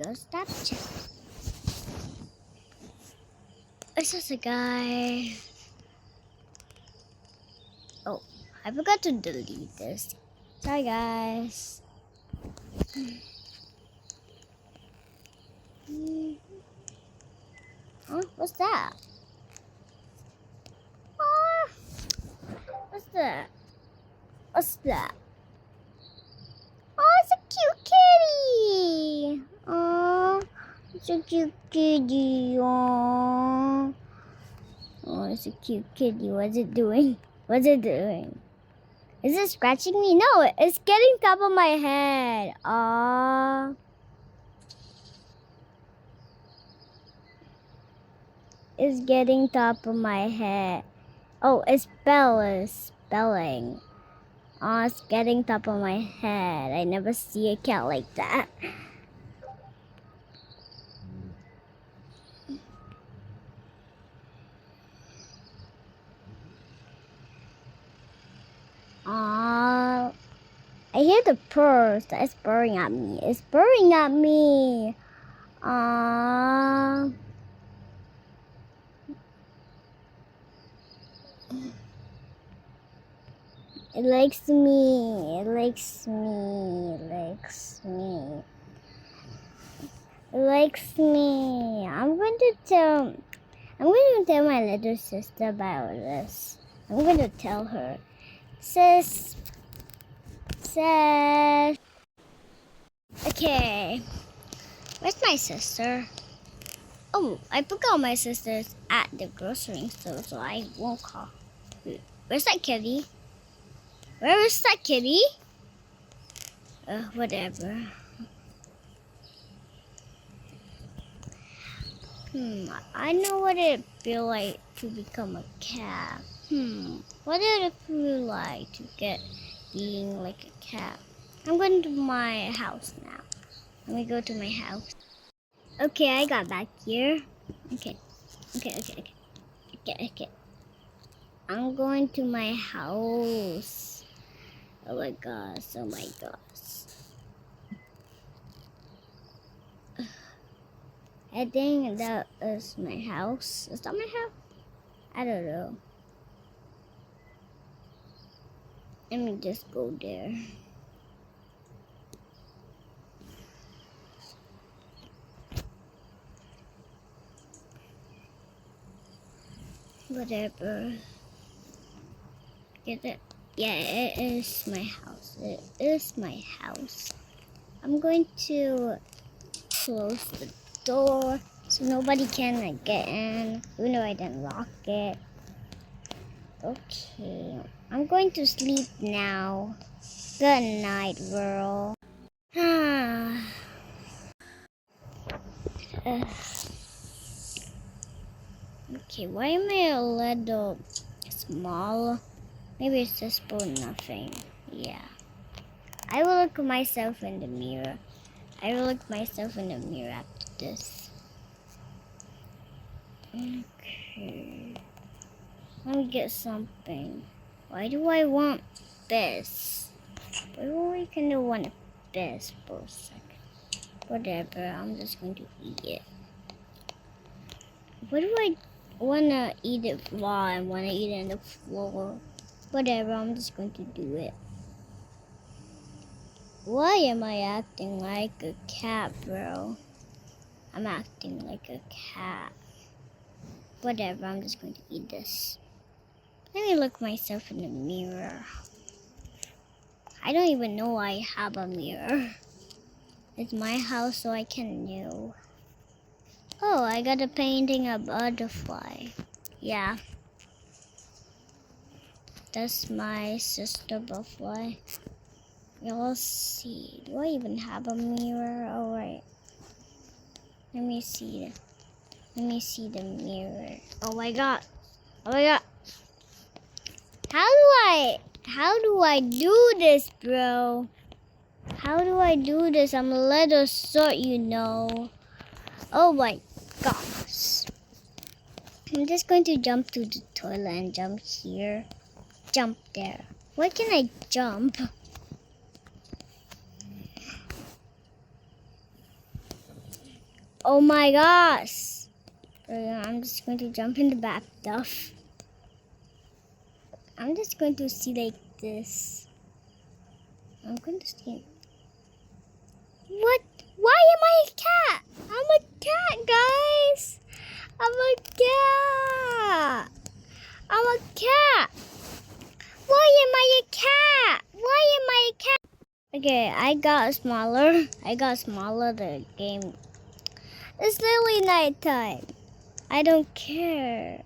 go Snapchat. It's just a guy. Oh, I forgot to delete this. Sorry, guys. Huh? What's that? Oh, what's that? What's that? Oh, it's a cute kitty. Oh, it's a cute kitty. Oh, it's a cute kitty. What's it doing? What's it doing? Is it scratching me? No, it's getting top of my head. Aww. It's getting top of my head. Oh, it's spelling. Oh, it's getting top of my head. I never see a cat like that. Aww. I hear the purrs. It's purring at me. It's purring at me. Aww. It likes me. It likes me. It likes me. It likes me. I'm going to tell my little sister about this. I'm going to tell her. Sis. Okay. Where's my sister? Oh, I forgot my sister's at the grocery store, so I won't call. Where's that kitty? Where is that kitty? Whatever. I know what it feel like to become a cat. What did it feel like to get being like a cat? I'm going to my house now. Let me go to my house. Okay, I got back here. Okay. I'm going to my house. Oh my gosh. I think that is my house. Is that my house? I don't know. Let me just go there. Whatever. Get it? Yeah, it is my house. It is my house. I'm going to close the door so nobody can get in, even though I didn't lock it. Okay, I'm going to sleep now. Good night, world. Okay, why am I a little small? Maybe it's just for nothing. Yeah. I will look at myself in the mirror. After this. Okay. Let me get something. Why do I want this? Why do I kind of want this for a second? Whatever, I'm just going to eat it. Why do I want to eat it raw and want to eat it on the floor? Whatever, I'm just going to do it. Why am I acting like a cat, bro? I'm acting like a cat. Whatever, I'm just going to eat this. Let me look myself in the mirror. I don't even know I have a mirror. It's my house, so I can know. Oh, I got a painting of a butterfly. Yeah. That's my sister butterfly. You'll see. Do I even have a mirror? Oh, right. Let me see the mirror. Oh my god. How do I do this, bro? How do I do this? I'm a little short, you know. Oh my gosh. I'm just going to jump to the toilet and jump here. Jump there. Where can I jump? Oh my gosh. I'm just going to jump in the bathtub. I'm just going to see like this. I'm going to see. What? Why am I a cat? I'm a cat, guys. I'm a cat. I'm a cat. Why am I a cat? Why am I a cat? Okay, I got smaller. The game. It's literally nighttime. I don't care.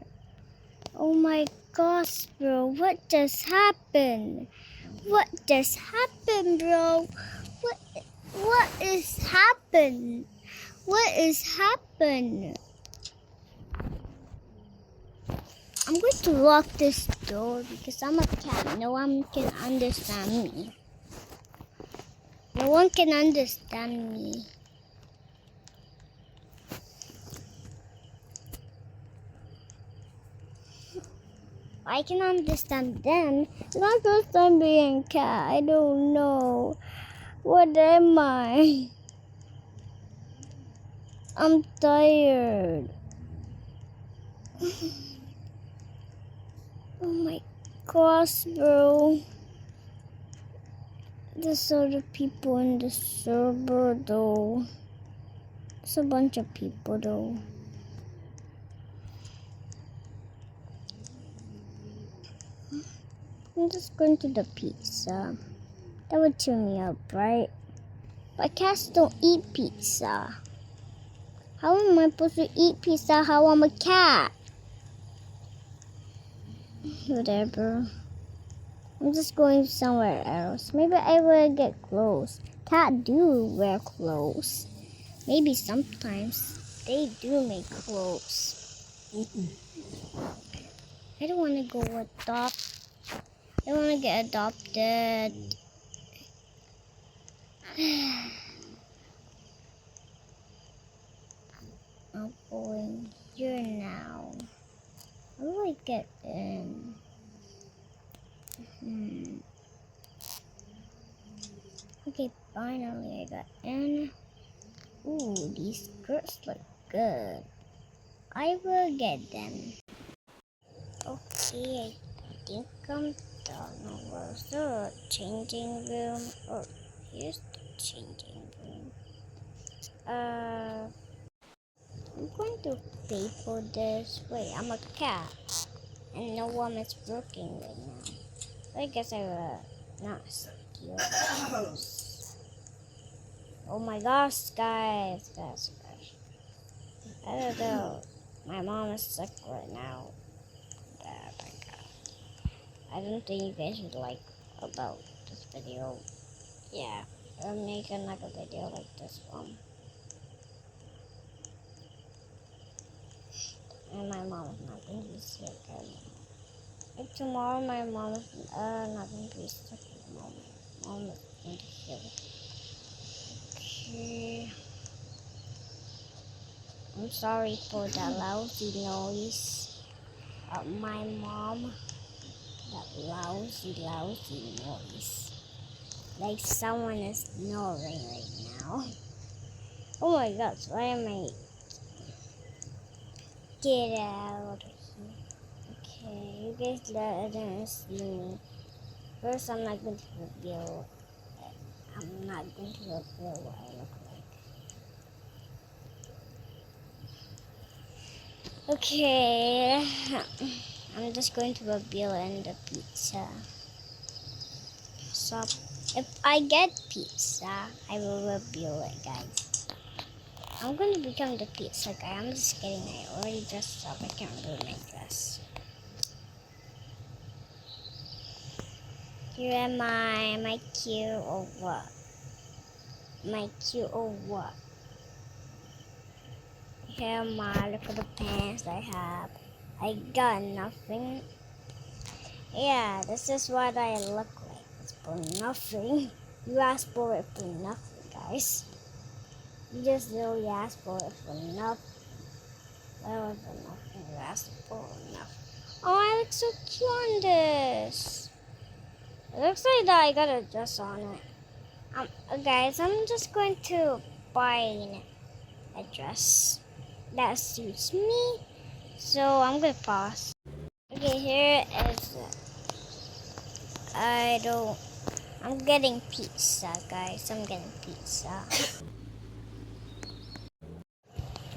Oh my gosh, bro. What just happened? What just happened, bro? What is happened? What is happened? I'm going to lock this door because I'm a cat. No one can understand me. No one can understand me. I can understand them. It's my first time being a cat. I don't know. What am I? I'm tired. Oh my gosh, bro. There's other people in the server, though. It's a bunch of people, though. I'm just going to the pizza. That would cheer me up, right? But cats don't eat pizza. How am I supposed to eat pizza? How I'm a cat? Whatever. I'm just going somewhere else. Maybe I will get clothes. Cat do wear clothes. Maybe sometimes they do make clothes. I don't want to go adopt. I want to get adopted. I'm going here now. How do I get in? Okay, finally I got in. Ooh, these skirts look good. I will get them. Okay, I think I'm done. Where's the changing room? Oh, here's the changing room. I'm going to pay for this. Wait, I'm a cat. And no one is working right now. I guess I will not steal this. Oh my gosh, guys. I don't know. My mom is sick right now. Oh my god. I don't think you guys would like about this video. Yeah, I'll make another video like this one. And my mom is not going to be sick anymore. Like tomorrow, my mom is not going to be sick anymore. Mom is going to heal. Okay. I'm sorry for the lousy noise of my mom. That lousy noise. Like someone is snoring right now. Oh my gosh, why am I... Get out of here. Okay, you guys don't see me. First, I'm not going to reveal what I look like. Okay, I'm just going to reveal in the pizza. So, if I get pizza, I will reveal it, guys. I'm going to become the pizza guy. I'm just kidding. I already dressed up. I can't really make dress. Here am I. Am I cute or what? Am I cute or what? Here am I. Look at the pants I have. I got nothing. Yeah, this is what I look like. It's for nothing. You asked for it for nothing, guys. You just literally asked for it for nothing. That was for nothing. You asked for nothing. Oh, I look so cute on this. It looks like that I got a dress on it. Guys, I'm just going to buy a dress that suits me. So I'm gonna pause. Okay, here is. I'm getting pizza, guys. I'm getting pizza.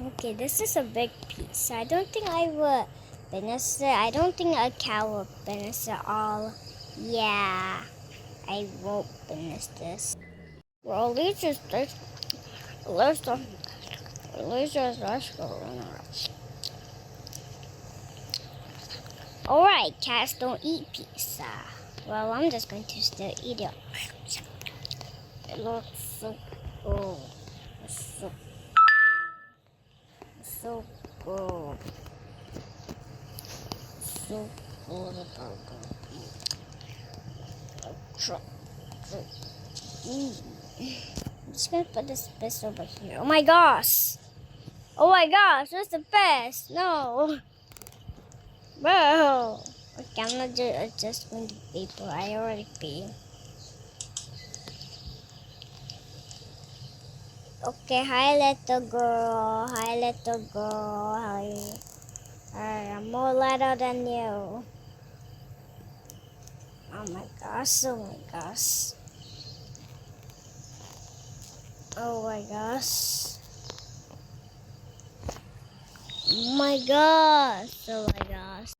Okay, this is a big pizza. I don't think I would finish it. I don't think a cow will finish it all. Yeah, I won't finish this. Well, let's go. Alright, cats don't eat pizza. Well, I'm just going to still eat it. It looks so good. So so good. So good. I'm just gonna put this best over here. Oh my gosh! Oh my gosh, that's the best! No! Bro! Okay, I'm not just going to paper. I already paid. Okay, hi little girl. Hi little girl. Hi. I'm more little than you. Oh my gosh, oh my gosh. Oh my gosh. Oh my gosh, oh my gosh.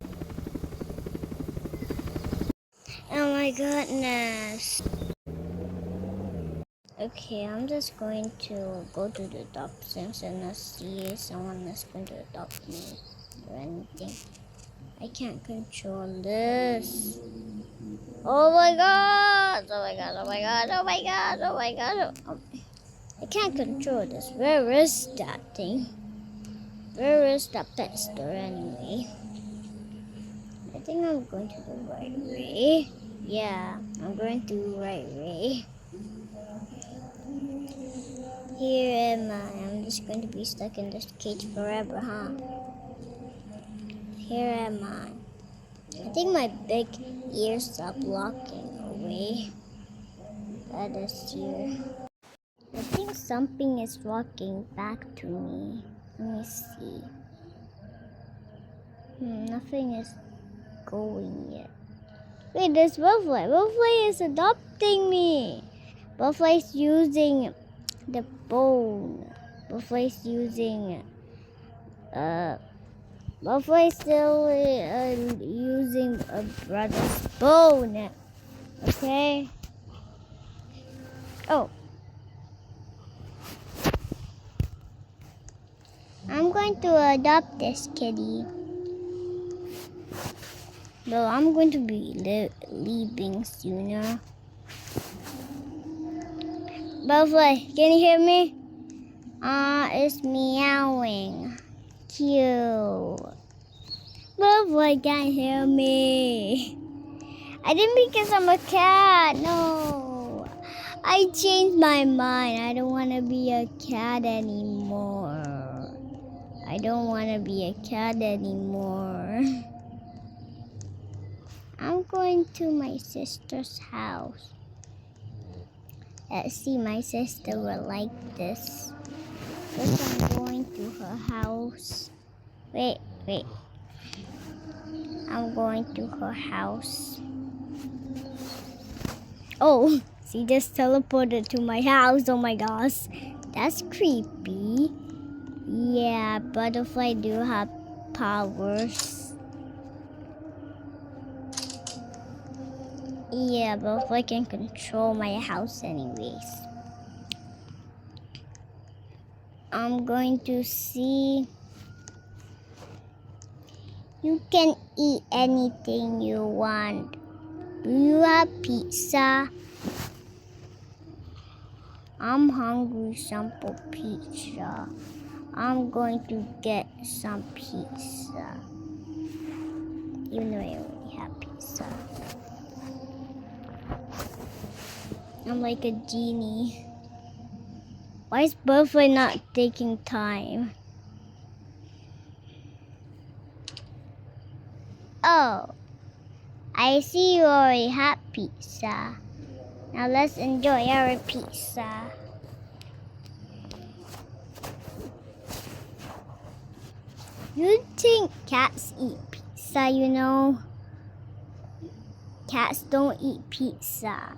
Oh my goodness. Okay, I'm just going to go to the adoptions and not see if someone is going to adopt me or anything. I can't control this. Oh my god! Oh my god! Oh my god! Oh my god! Oh my god! Oh. I can't control this. Where is that thing? Where is that pet store anyway? I think I'm going to the right way. Yeah, I'm going to the right way. Here am I. I'm just going to be stuck in this cage forever, huh? Here am I. I think my big ears stopped blocking away. That is here. I think something is walking back to me. Let me see. Nothing is going yet. Wait, there's Butterfly. Butterfly is adopting me. Butterfly is using the bone. Butterfly is using Butterfly is still using a brother's bone. Okay. Oh. I'm going to adopt this kitty. Though I'm going to be leaving sooner. Butterfly, can you hear me? It's meowing. Cute. Butterfly can't hear me. I didn't because I'm a cat. No. I changed my mind. I don't want to be a cat anymore. I don't want to be a cat anymore. I'm going to my sister's house. Let's see, my sister will like this. First, I'm going to her house. Wait. I'm going to her house. Oh, she just teleported to my house. Oh my gosh. That's creepy. Yeah, Butterfly do have powers. Yeah, Butterfly can control my house anyways. I'm going to see. You can eat anything you want. Do you have pizza? I'm hungry some for pizza. I'm going to get some pizza. Even though I already have pizza. I'm like a genie. Why is Butterfly not taking time? Oh, I see you already have pizza. Now let's enjoy our pizza. You think cats eat pizza, you know? Cats don't eat pizza.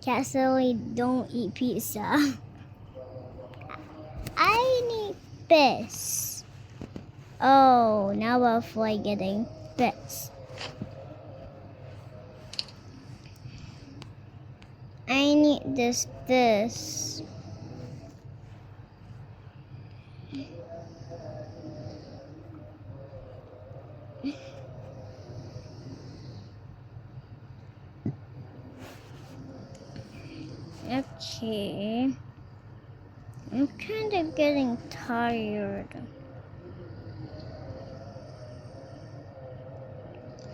Cats really don't eat pizza. I need this. Oh, now butterfly getting this. I need this. Okay. I'm kind of getting tired.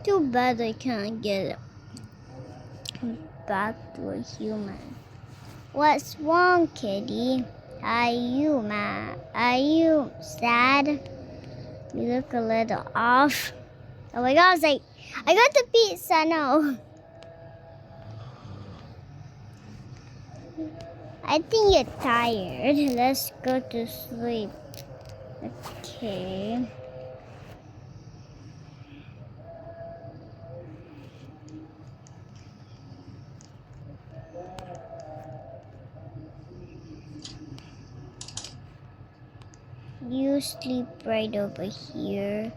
Too bad I can't get back to a human. What's wrong, kitty? Are you mad? Are you sad? You look a little off. Oh my god, I got the pizza now. I think you're tired. Let's go to sleep. Okay. You sleep right over here.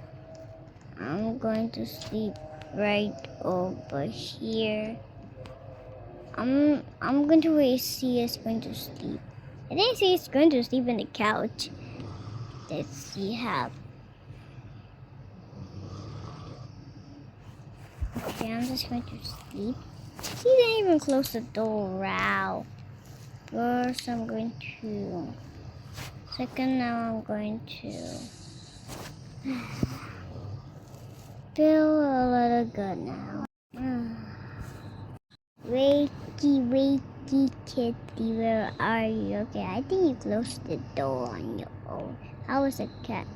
I'm going to sleep right over here. I'm going to wait. See, it's going to sleep. I think see it's going to sleep in the couch. Let's see how. Okay, I'm just going to sleep. See, they didn't even close the door. Wow. First, I'm going to. Second, now I'm going to feel a little good now. Wakey, kitty, where are you? Okay, I think you closed the door on your own. How was a cat?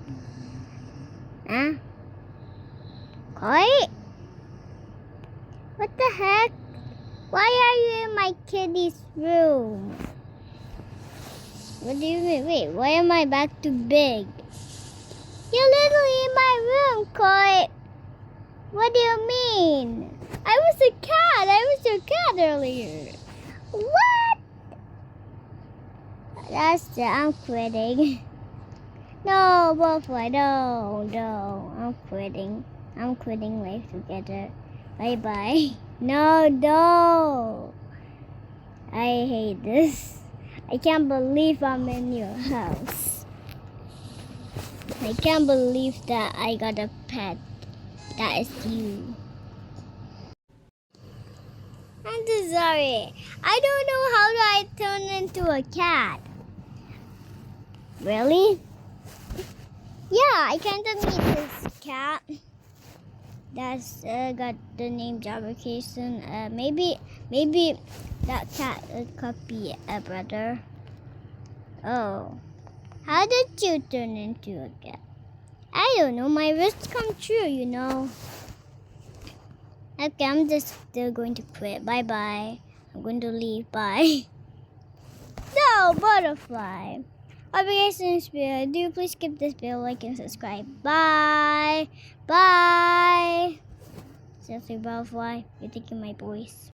Huh? Quiet? What the heck? Why are you in my kitty's room? What do you mean? Wait, why am I back to big? You're literally in my room, Koi. What do you mean? I was a cat. I was your cat earlier. What? That's it. I'm quitting. No, butterfly. No. I'm quitting. I'm quitting life together. Bye. No. I hate this. I can't believe I'm in your house. I can't believe that I got a pet. That is you. I'm so sorry. I don't know how do I turn into a cat. Really? Yeah, I kind of need this cat. That's got the name Jabbercation. Maybe that cat could be a brother. Oh, how did you turn into a cat? I don't know. My wish come true, you know. Okay, I'm just still going to quit. Bye. I'm going to leave. Bye. No, butterfly. Obligation Spirit, do please skip this video, like, and subscribe. Bye. Seriously, butterfly, you're taking my voice.